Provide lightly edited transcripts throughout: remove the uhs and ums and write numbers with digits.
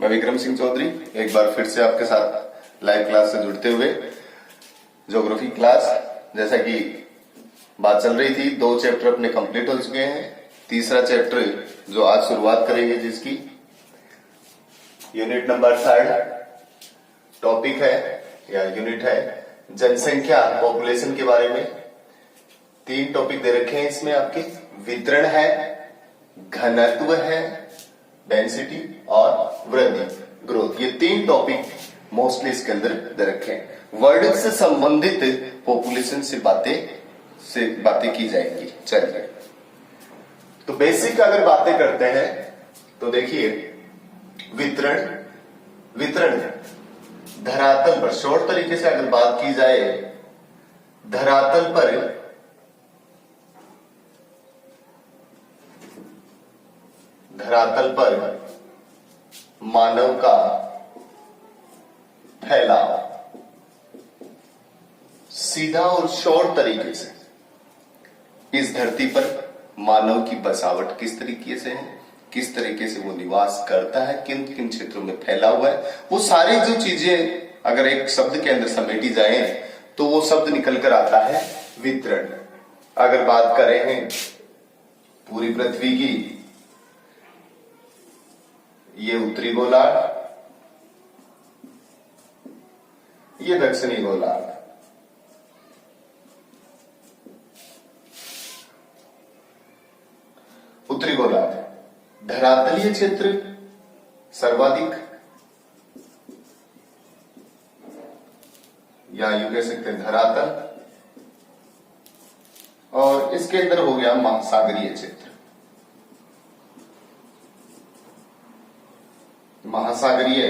मैं विक्रम सिंह चौधरी एक बार फिर से आपके साथ लाइव क्लास से जुड़ते हुए ज्योग्राफी क्लास। जैसा कि बात चल रही थी, 2 चैप्टर अपने कंप्लीट हो चुके हैं। तीसरा चैप्टर जो आज शुरुआत करेंगे, जिसकी यूनिट नंबर 3 टॉपिक है या यूनिट है जनसंख्या, पॉपुलेशन के बारे में। 3 टॉपिक दे रखे हैं इसमें आपके। वितरण है, घनत्व है, डेंसिटी और वृद्धि, ग्रोथ। ये 3 टॉपिक मोस्टली इसके अंदर दे रखे हैं। वर्ल्ड से संबंधित पॉपुलेशन से बातें की जाएंगी। चलिए, तो बेसिक अगर बातें करते हैं तो देखिए, वितरण धरातल पर, शॉर्ट तरीके से अगर बात की जाए, धरातल पर मानव का फैलाव, सीधा और शॉर्ट तरीके से इस धरती पर मानव की बसावट किस तरीके से है, किस तरीके से वो निवास करता है, किन किन क्षेत्रों में फैला हुआ है, वो सारी जो चीजें अगर एक शब्द के अंदर समेटी जाए तो वो शब्द निकल कर आता है वितरण। अगर बात करें पूरी पृथ्वी की, ये उत्तरी गोलार्ध, ये दक्षिणी गोलार्ध। उत्तरी गोलार्ध धरातलीय क्षेत्र सर्वाधिक, या यूं कह सकते हैं धरातल, और इसके अंदर हो गया महासागरीय क्षेत्र। महासागरीय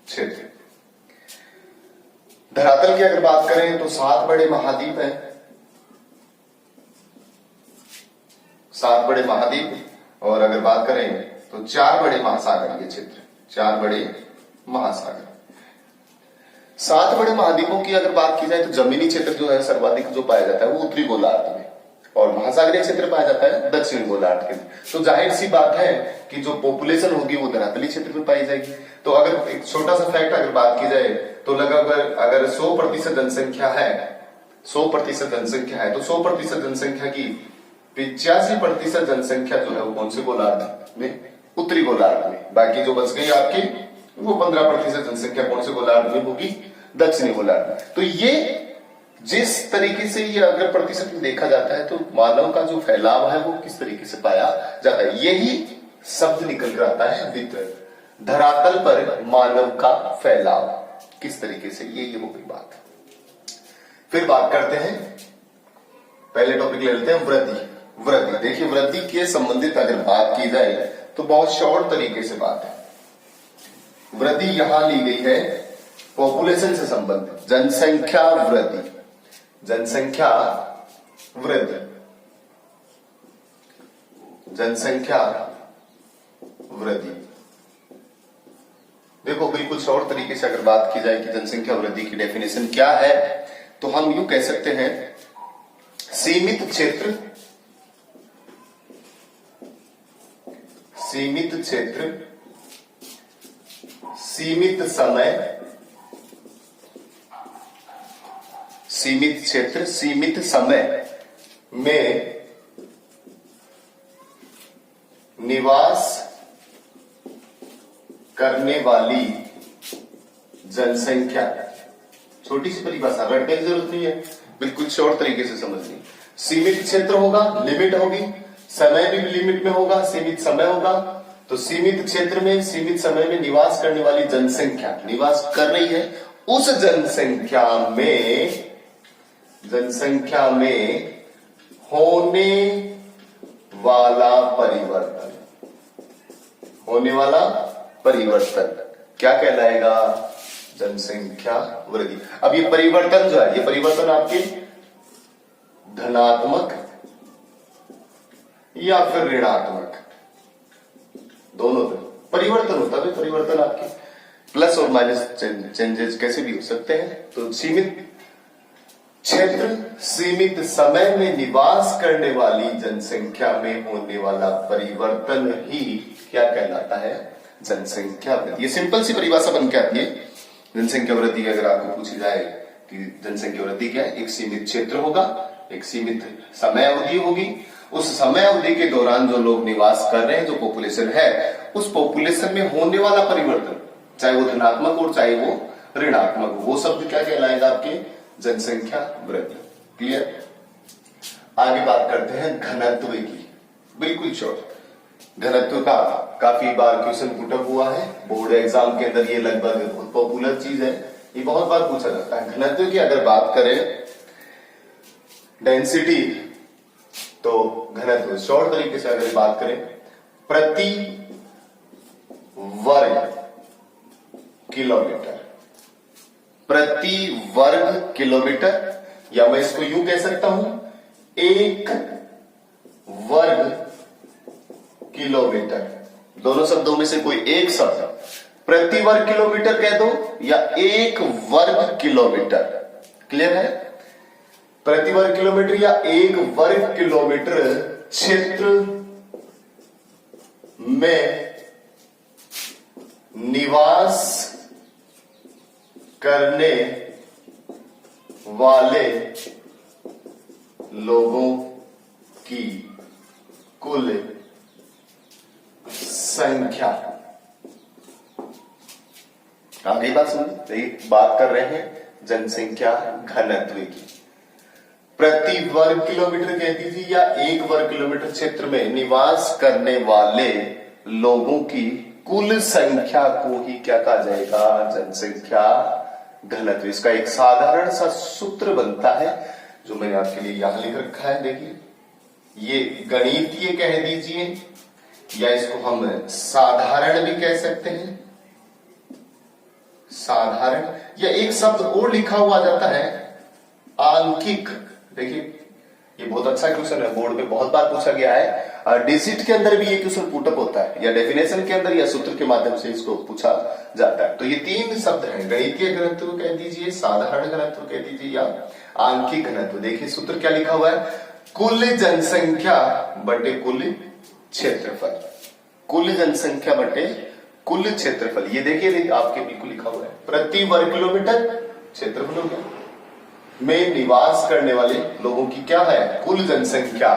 क्षेत्र धरातल की अगर बात करें तो 7 बड़े महाद्वीप हैं, 7 बड़े महाद्वीप। और अगर बात करें तो 4 बड़े महासागरीय क्षेत्र, 4 बड़े महासागर। 7 बड़े महाद्वीपों की अगर बात की जाए तो जमीनी क्षेत्र जो है सर्वाधिक जो पाया जाता है वो उत्तरी गोलार्ध में, और महासागरीय क्षेत्र पाया जाता है दक्षिण गोलार्ध के। तो जाहिर सी बात है कि जो पॉपुलेशन होगी वो धरातलीय क्षेत्र में पाई जाएगी। तो अगर एक छोटा सा फैक्ट अगर बात की जाए तो लगभग अगर 100% जनसंख्या है, 100% जनसंख्या है, तो 100% जनसंख्या की 85% जनसंख्या जो है वो कौन से गोलार्ध में? उत्तरी गोलार्ध में। बाकी जो बच गई आपकी वो 15% जनसंख्या कौन से गोलार्ध में होगी? दक्षिणी गोलार्ध में। तो ये जिस तरीके से ये अगर प्रतिशत में देखा जाता है तो मानव का जो फैलाव है वो किस तरीके से पाया जाता है, यही शब्द निकल कर आता है वितरण। धरातल पर मानव का फैलाव किस तरीके से, ये हो गई बात। फिर बात करते हैं, पहले टॉपिक ले लेते हैं वृद्धि। देखिए, वृद्धि के संबंधित अगर बात की जाए तो बहुत शॉर्ट तरीके से बात है। वृद्धि यहां ली गई है पॉपुलेशन से संबंधित, जनसंख्या वृद्धि, जनसंख्या वृद्धि, जनसंख्या वृद्धि। देखो, बिल्कुल शॉर्ट तरीके से अगर बात की जाए कि जनसंख्या वृद्धि की डेफिनेशन क्या है, तो हम यूं कह सकते हैं, सीमित क्षेत्र, सीमित क्षेत्र, सीमित समय, सीमित क्षेत्र, सीमित समय में निवास करने वाली जनसंख्या। छोटी सी परिभाषा, रटने की जरूरत नहीं है, बिल्कुल शॉर्ट तरीके से समझनी। सीमित क्षेत्र होगा, लिमिट होगी, समय भी लिमिट में होगा, सीमित समय होगा। तो सीमित क्षेत्र में, सीमित समय में निवास करने वाली जनसंख्या निवास कर रही है, उस जनसंख्या में होने वाला परिवर्तन, होने वाला परिवर्तन क्या कहलाएगा? जनसंख्या वृद्धि। अब ये परिवर्तन जो है, ये परिवर्तन आपके धनात्मक या फिर ऋणात्मक, दोनों परिवर्तन होता है। परिवर्तन आपके प्लस और माइनस चेंजेस कैसे भी हो सकते हैं। तो सीमित क्षेत्र, सीमित समय में निवास करने वाली जनसंख्या में होने वाला परिवर्तन ही क्या कहलाता है? जनसंख्या वृद्धि। ये सिंपल सी परिभाषा बन के आती है। जनसंख्या वृद्धि अगर आपको पूछी जाए कि जनसंख्या वृद्धि क्या है, एक सीमित क्षेत्र होगा, एक सीमित समय अवधि होगी, उस समय अवधि के दौरान जो लोग निवास कर रहे हैं, जो पॉपुलेशन है, उस पॉपुलेशन में होने वाला परिवर्तन, चाहे वो धनात्मक हो चाहे वो ऋणात्मक हो, वो शब्द क्या कहलाएगा आपके, जनसंख्या वृद्धि। क्लियर। आगे बात करते हैं घनत्व की, बिल्कुल शॉर्ट। घनत्व का काफी बार क्वेश्चन पुटअप हुआ है बोर्ड एग्जाम के अंदर, ये लगभग बहुत पॉपुलर चीज है, ये बहुत बार पूछा जाता है। घनत्व की अगर बात करें, डेंसिटी, तो घनत्व शॉर्ट तरीके से अगर बात करें, प्रति वर्ग किलोमीटर, प्रति वर्ग किलोमीटर, या मैं इसको यूं कह सकता हूं, एक वर्ग किलोमीटर। दोनों शब्दों में से कोई एक शब्द, प्रति वर्ग किलोमीटर कह दो या एक वर्ग किलोमीटर। क्लियर है। प्रति वर्ग किलोमीटर या एक वर्ग किलोमीटर क्षेत्र में निवास करने वाले लोगों की कुल संख्या। आगे बात सुनिए, बात कर रहे हैं जनसंख्या घनत्व की। प्रति वर्ग किलोमीटर कह दीजिए या एक वर्ग किलोमीटर क्षेत्र में निवास करने वाले लोगों की कुल संख्या को ही क्या कहा जाएगा, जनसंख्या घनत्व। इसका एक साधारण सा सूत्र बनता है जो मैंने आपके लिए यहां लिख रखा है। देखिए, ये गणितीय कह दीजिए या इसको हम साधारण भी कह सकते हैं, साधारण, या एक शब्द और लिखा हुआ जाता है आंकिक। देखिए, ये बहुत अच्छा क्वेश्चन है, बोर्ड पे बहुत बार पूछा गया है। डिजिट के अंदर भी ये क्वेश्चन पुटअप होता है, या डेफिनेशन के अंदर या सूत्र के माध्यम से इसको पूछा जाता है। तो ये तीन शब्द हैं, गणितीय घनत्व कह दीजिए, साधारण घनत्व कह दीजिए या आंकिक घनत्व। देखिए सूत्र क्या लिखा हुआ है, कुल जनसंख्या बटे कुल क्षेत्रफल, कुल जनसंख्या बटे कुल क्षेत्रफल। ये देखिए आपके बिल्कुल लिखा हुआ है, प्रति वर्ग किलोमीटर क्षेत्रफल हो गया, में निवास करने वाले लोगों की क्या है, कुल जनसंख्या।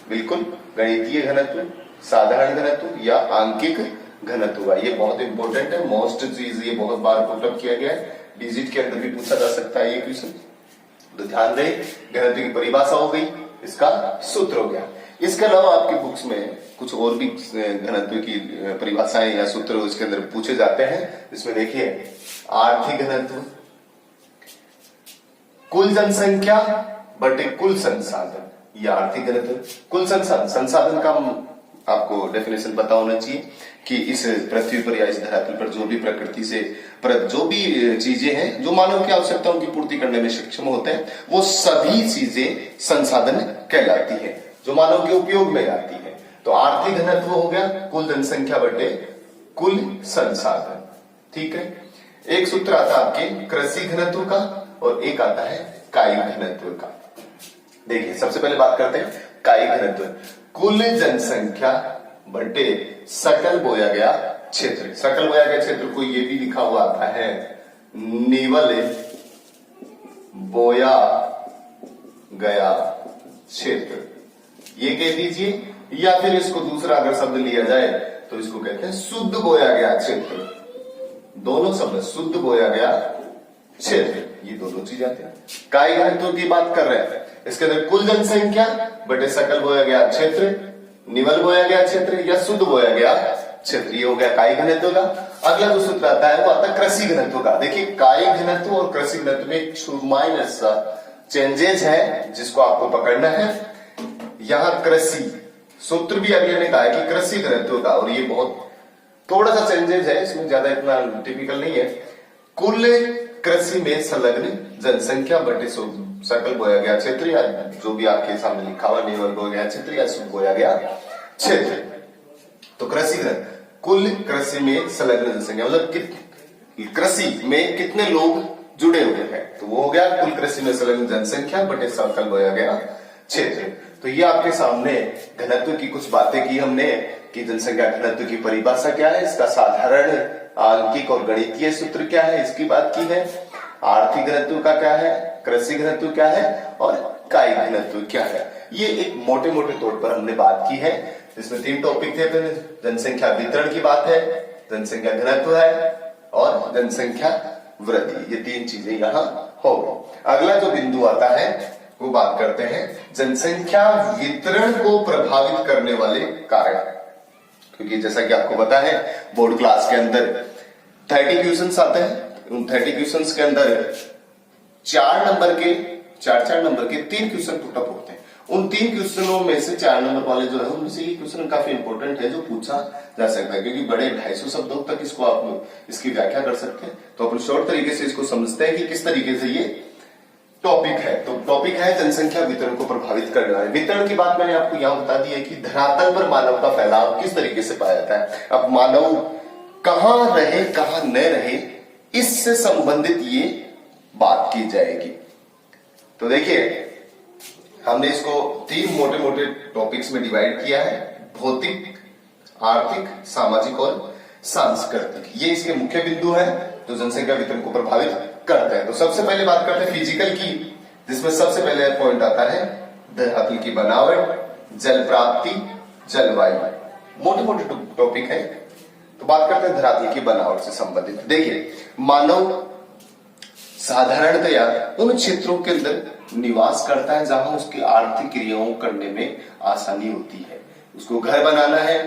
बिल्कुल गणितीय घनत्व, साधारण घनत्व या आंकिक घनत्व। ये बहुत इंपॉर्टेंट है, मोस्ट चीज, ये बहुत बार पुटअप किया गया है, डिजिट के अंदर भी पूछा जा सकता है ये क्वेश्चन। तो ध्यान रहे, घनत्व की परिभाषा हो गई, इसका सूत्र हो गया। इसके अलावा आपकी बुक्स में कुछ और भी घनत्व की परिभाषाएं या सूत्र इसके अंदर पूछे जाते हैं। इसमें देखिए, आर्थिक घनत्व, कुल जनसंख्या बटे कुल संसाधन, यह आर्थिक घनत्व। कुल संसाधन, संसाधन का आपको डेफिनेशन पता होना चाहिए कि इस पृथ्वी पर या इस धरातल पर जो भी प्रकृति से जो भी चीजें हैं जो मानव की आवश्यकताओं की पूर्ति करने में सक्षम होते हैं, वो सभी चीजें संसाधन कहलाती हैं जो मानव के उपयोग में आती है। तो आर्थिक घनत्व हो गया कुल जनसंख्या बटे कुल संसाधन। ठीक है। एक सूत्र आता है आपके कृषि घनत्व का और एक आता है कायिक घनत्व का। देखिए, सबसे पहले बात करते हैं कायिक घनत्व, कुल जनसंख्या बटे सकल बोया गया क्षेत्र। सकल बोया गया क्षेत्र को ये भी लिखा हुआ आता है निवल बोया गया क्षेत्र, ये कह दीजिए, या फिर इसको दूसरा अगर शब्द लिया जाए तो इसको कहते हैं शुद्ध बोया गया क्षेत्र। दोनों शब्द, शुद्ध बोया गया क्षेत्र, ये दोनों चीज आते हैं। कायिक घनत्व की बात कर रहे हैं, इसके अंदर कुल जनसंख्या बटे सकल बोया गया क्षेत्र, निवल बोया गया क्षेत्र या शुद्ध बोया गया क्षेत्र, ये हो गया कायिक घनत्व का। अगला जो सूत्र आता है वो आता है कृषि घनत्व का। देखिए, कायिक घनत्व और कृषि घनत्व में माइनस चेंजेस है जिसको आपको पकड़ना है। यहां कृषि सूत्र भी अगले ने कहा है कि कृषि घनत्व का, और ये बहुत थोड़ा सा चेंजेस है, इसमें ज्यादा इतना टिपिकल नहीं है। कुल कृषि में संलग्न जनसंख्या बटे सकल बोया गया क्षेत्र, या जो भी आपके सामने लिखा हुआ निवल बोया गया क्षेत्र या शुद्ध बोया गया क्षेत्र। तो कृषि घनत्व, कुल कृषि में संलग्न जनसंख्या, मतलब कृषि में कितने लोग जुड़े हुए हैं, तो वो हो गया कुल कृषि में संलग्न जनसंख्या बटे सकल बोया गया क्षेत्र। तो ये आपके सामने घनत्व की कुछ बातें की हमने, कि जनसंख्या घनत्व की परिभाषा क्या है, इसका साधारण आंकिक और गणितीय सूत्र क्या है, इसकी बात की है। आर्थिक घनत्व का क्या है, कृषि घनत्व क्या है और कायिक घनत्व क्या है, ये एक मोटे मोटे तौर पर हमने बात की है। इसमें 3 टॉपिक थे, जनसंख्या वितरण की बात है, जनसंख्या घनत्व है और जनसंख्या वृद्धि, ये 3 चीजें यहाँ हो गई। अगला जो बिंदु आता है वो बात करते हैं जनसंख्या वितरण को प्रभावित करने वाले कारक, क्योंकि जैसा कि आपको पता है बोर्ड क्लास के अंदर 30 क्वेश्चंस आते हैं। उन 30 क्वेश्चंस के अंदर 4 नंबर के 3 क्वेश्चन पुटअप होते हैं। उन 3 क्वेश्चनों में से 4 नंबर वाले जो है उनमें से ये क्वेश्चन काफी इंपॉर्टेंट है, जो पूछा जा सकता है, क्योंकि बड़े 250 शब्दों तक इसको आप इसकी व्याख्या कर सकते हैं। तो अपन शॉर्ट तरीके से इसको समझते हैं कि किस तरीके से ये टॉपिक है। तो टॉपिक है जनसंख्या वितरण को प्रभावित करने वाले। वितरण की बात मैंने आपको यहां बता दी है कि धरातल पर मानव का फैलाव किस तरीके से पाया जाता है। अब मानव कहां रहे कहां न रहे, इससे संबंधित ये बात की जाएगी। तो देखिए हमने इसको 3 मोटे मोटे टॉपिक्स में डिवाइड किया है, भौतिक, आर्थिक, सामाजिक और सांस्कृतिक। ये इसके मुख्य बिंदु है जो जनसंख्या वितरण को प्रभावित करते हैं। तो सबसे पहले बात करते हैं फिजिकल की, जिसमें सबसे पहले पॉइंट आता है धरातल की बनावट, जल प्राप्ति, जलवायु। मोटे मोटे टॉपिक है। तो बात करते हैं धरातल की बनावट से संबंधित। देखिए मानव साधारणतया उन क्षेत्रों के अंदर निवास करता है जहां उसकी आर्थिक क्रियाओं करने में आसानी होती है। उसको घर बनाना है,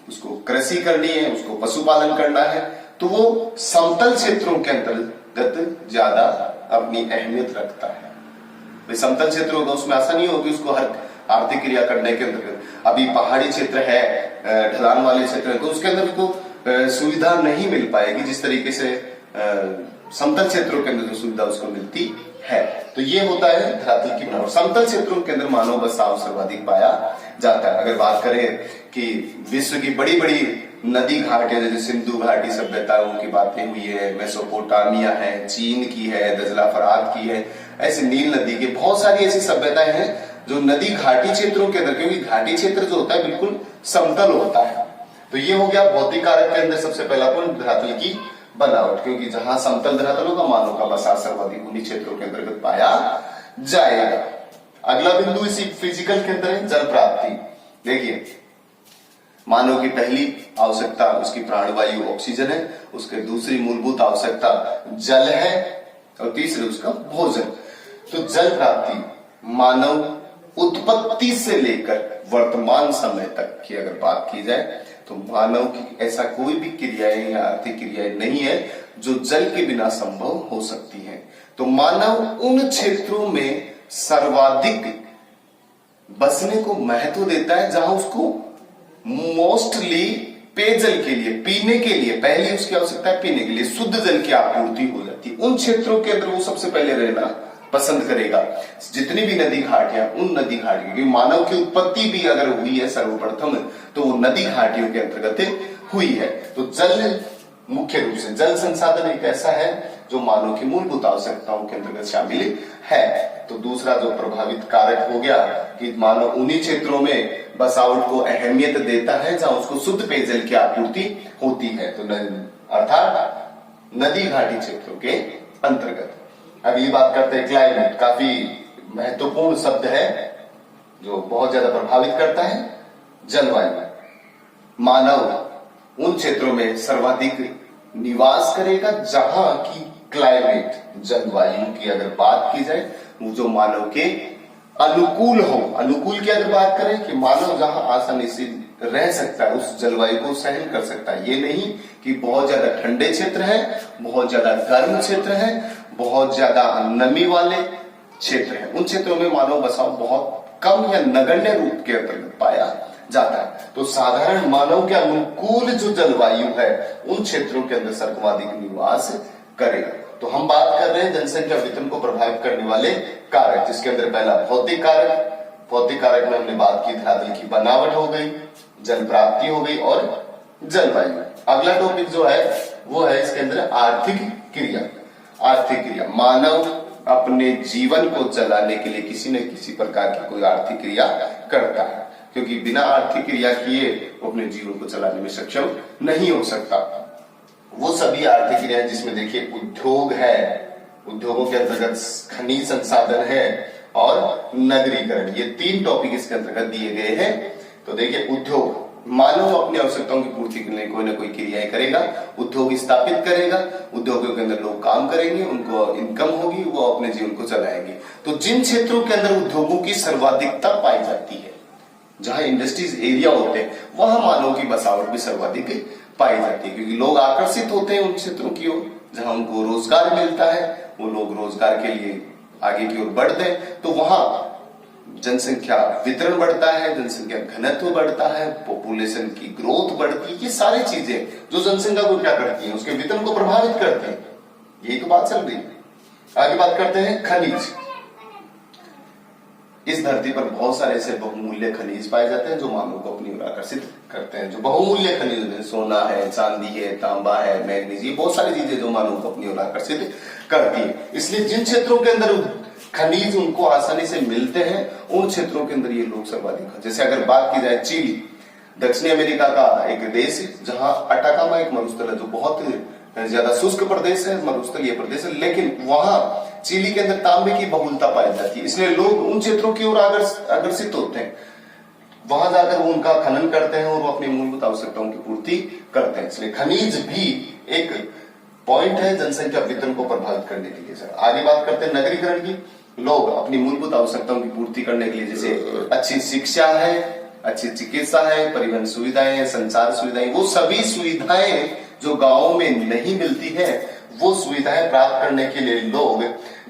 उसको कृषि करनी है, उसको पशुपालन करना है, तो वो समतल क्षेत्रों के अंतर्गत ज्यादा अपनी अहमियत रखता है। भाई समतल क्षेत्र होगा उसमें आसानी होगी उसको हर आर्थिक क्रिया करने के अंतर्गत। अभी पहाड़ी क्षेत्र है, ढलान वाले क्षेत्र है, तो उसके अंदर उसको सुविधा नहीं मिल पाएगी जिस तरीके से समतल क्षेत्रों के अंदर जो सुविधा उसको मिलती है। तो ये होता है धरातल की बनावट। समतल क्षेत्रों के अंदर मानव बसाव सर्वाधिक पाया जाता है। अगर बात करें कि विश्व की बड़ी बड़ी नदी घाटियां, जैसे सिंधु घाटी सभ्यताओं की बातें हुई है, मेसोपोटामिया है, चीन की है, दजला फरात की है, ऐसे नील नदी की बहुत सारी ऐसी सभ्यताएं हैं जो नदी घाटी क्षेत्रों के अंदर, क्योंकि घाटी क्षेत्र जो होता है बिल्कुल समतल होता है। तो ये हो गया भौतिक कारक के अंदर सबसे पहला पॉइंट धरातल की बनावट, क्योंकि जहां समतल धरातल होगा मानव का बसाव सर्वाधिक उन्हीं क्षेत्रों के अंतर्गत पाया जाएगा। अगला बिंदु इसी फिजिकल के अंदर है जल प्राप्ति। देखिए मानव की पहली आवश्यकता उसकी प्राणवायु ऑक्सीजन है, उसके दूसरी मूलभूत आवश्यकता जल है और तीसरी उसका भोजन। तो जल प्राप्ति मानव उत्पत्ति से लेकर वर्तमान समय तक की अगर बात की जाए तो मानव की ऐसा कोई भी क्रियाएं या आर्थिक क्रियाएं नहीं है जो जल के बिना संभव हो सकती है। तो मानव उन क्षेत्रों में सर्वाधिक बसने को महत्व देता है जहां उसको मोस्टली पेयजल के लिए, पीने के लिए, पहली उसकी आवश्यकता है पीने के लिए, शुद्ध जल की आपूर्ति हो जाती है। उन क्षेत्रों के अंदर वो सबसे पहले रहना पसंद करेगा। जितनी भी नदी घाटियां, उन नदी घाटियों की मानव की उत्पत्ति भी अगर हुई है सर्वप्रथम तो वो नदी घाटियों के अंतर्गत हुई है। तो जल मुख्य रूप से जल संसाधन एक ऐसा है जो मानव की मूलभूत आवश्यकताओं के अंतर्गत शामिल है। तो दूसरा जो प्रभावित कारक हो गया कि मानव उन्हीं क्षेत्रों में बसावट को अहमियत देता है जहां उसको शुद्ध पेयजल की आपूर्ति होती है, तो अर्थात नदी घाटी क्षेत्रों के अंतर्गत। अगली बात करते हैं क्लाइमेट, काफी महत्वपूर्ण शब्द है जो बहुत ज्यादा प्रभावित करता है जलवायु। मानव उन क्षेत्रों में सर्वाधिक निवास करेगा जहां की क्लाइमेट, जलवायु की अगर बात की जाए वो जो मानव के अनुकूल हो। अनुकूल की अगर बात करें कि मानव जहां आसानी से रह सकता है, उस जलवायु को सहन कर सकता है। ये नहीं कि बहुत ज्यादा ठंडे क्षेत्र है, बहुत ज्यादा गर्म क्षेत्र है, बहुत ज्यादा नमी वाले क्षेत्र है। उन क्षेत्रों में मानव बसाव बहुत कम या नगण्य रूप के अंतर्गत पाया जाता है। तो साधारण मानव के अनुकूल जो जलवायु है उन क्षेत्रों के अंदर सर्वाधिक निवास करेगा। तो हम बात कर रहे हैं जनसंख्या वितरण को प्रभावित करने वाले कारक, जिसके अंदर पहला भौतिक कारक। भौतिक कारक में हमने बात की धरातल की बनावट हो गई, जल प्राप्ति हो गई और जलवायु। अगला टॉपिक जो है वो है इसके अंदर आर्थिक क्रिया। आर्थिक क्रिया, मानव अपने जीवन को चलाने के लिए किसी न किसी प्रकार की कोई आर्थिक क्रिया करता है, क्योंकि बिना आर्थिक क्रिया किए वो अपने जीवन को चलाने में सक्षम नहीं हो सकता। वो सभी आर्थिक क्रियाएं जिसमें देखिए उद्योग है, उद्योगों के अंतर्गत खनिज संसाधन है और नगरीकरण, ये 3 टॉपिक इसके अंतर्गत दिए गए हैं। तो देखिए उद्योग, मानव अपनी आवश्यकताओं की पूर्ति के लिए कोई ना कोई क्रियाएं करेगा, उद्योग स्थापित करेगा, उद्योगों के अंदर लोग काम करेंगे, उनको इनकम होगी, वो अपने जीवन को चलाएंगे। तो जिन क्षेत्रों के अंदर उद्योगों की सर्वाधिकता पाई जाती है, जहां इंडस्ट्रीज एरिया होते हैं, वहां मानव की बसावट भी सर्वाधिक पाई जाती है, क्योंकि लोग आकर्षित होते हैं उन क्षेत्रों की ओर जहां उनको रोजगार मिलता है, वो लोग रोजगार के लिए आगे की ओर बढ़ते हैं। तो वहां जनसंख्या वितरण बढ़ता है, जनसंख्या घनत्व बढ़ता है, पॉपुलेशन की ग्रोथ बढ़ती है। ये सारी चीजें जो जनसंख्या को क्या करती हैं, उसके वितरण को प्रभावित करते हैं। यही तो बात चल रही है। आगे बात करते हैं खनिज। इस धरती पर बहुत सारे ऐसे बहुमूल्य खनिज पाए जाते हैं जो मानव को अपनी ओर आकर्षित करते हैं। जो बहुमूल्य खनिज है, सोना है, चांदी है, तांबा है, मैग्नीज, ये बहुत सारी चीजें जो मानव को अपनी ओर आकर्षित करती है। इसलिए जिन क्षेत्रों के अंदर खनिज उनको आसानी से मिलते हैं, उन क्षेत्रों के अंदर ये लोग सर्वाधिक। जैसे अगर बात की जाए चिली, दक्षिणी अमेरिका का एक देश है जहां अटाकामा एक मरुस्थल है जो बहुत ज्यादा शुष्क प्रदेश है, मरुस्थलीय प्रदेश है, लेकिन वहां चिली के अंदर तांबे की बहुलता पाई जाती है। इसलिए लोग उन क्षेत्रों की ओर आकर्षित होते हैं, वहां जाकर वो उनका खनन करते हैं और वो अपनी मूलभूत आवश्यकताओं की पूर्ति करते हैं। इसलिए खनिज भी एक पॉइंट है जनसंख्या वितरण को प्रभावित करने के लिए। सर आगे बात करते हैं नगरीकरण की। लोग अपनी मूलभूत आवश्यकताओं की पूर्ति करने के लिए, जैसे अच्छी शिक्षा है, अच्छी चिकित्सा है, परिवहन सुविधाएं, संचार सुविधाएं, वो सभी सुविधाएं जो गांवों में नहीं मिलती है, वो सुविधाएं प्राप्त करने के लिए लोग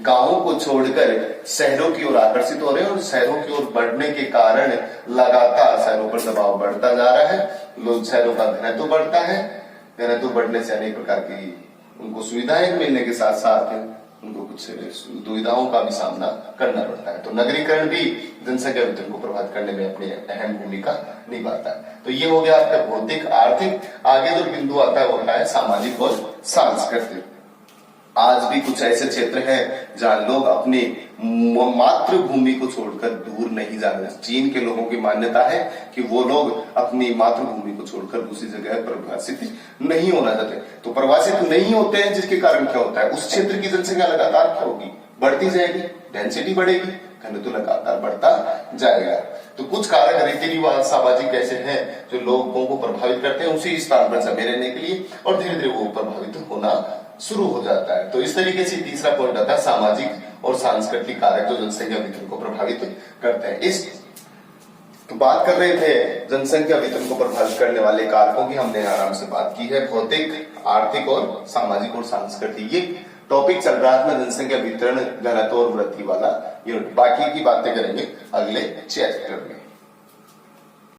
गांवों को छोड़कर शहरों की ओर आकर्षित हो रहे हैं। और शहरों की ओर बढ़ने के कारण लगातार शहरों पर दबाव बढ़ता जा रहा है। लोग शहरों का घनत्व बढ़ता है, घनत्व बढ़ने से अनेक प्रकार की उनको सुविधाएं मिलने के साथ साथ उनको कुछ दुविधाओं का भी सामना करना पड़ता है। तो नगरीकरण भी जनसंख्या वितरण को प्रभावित करने में अपनी अहम भूमिका निभाता है। तो ये हो गया आपका भौतिक, आर्थिक। आगे जो बिंदु आता है वो होता है सामाजिक और सांस्कृतिक। आज भी कुछ ऐसे क्षेत्र हैं जहां लोग अपनी मातृभूमि को छोड़कर दूर नहीं जाना। चीन के लोगों की मान्यता है कि वो लोग अपनी मातृभूमि को छोड़कर दूसरी जगह प्रवासित नहीं होना चाहते। तो प्रवासित नहीं होते हैं, जिसके कारण क्या होता है, उस क्षेत्र की जनसंख्या लगातार क्या होगी, बढ़ती जाएगी, डेंसिटी बढ़ेगी, घनत्व लगातार बढ़ता जाएगा। तो कुछ कारक, रीति रिवाज, सामाजिक ऐसे हैं जो लोगों को प्रभावित करते हैं उसी स्थान पर जमे रहने के लिए, और धीरे धीरे वो प्रभावित होना शुरू हो जाता है। तो इस तरीके से तीसरा पॉइंट आता है सामाजिक और सांस्कृतिक कारक जो जनसंख्या वितरण को प्रभावित करते हैं। इस तो बात कर रहे थे जनसंख्या वितरण को प्रभावित करने वाले कारकों की, हमने आराम से बात की है, भौतिक, आर्थिक और सामाजिक और सांस्कृतिक। ये टॉपिक चल रहा है जनसंख्या वितरण, घनत्व और वृद्धि वाला यूनिट। बाकी की बातें करेंगे अगले चैप्टर में।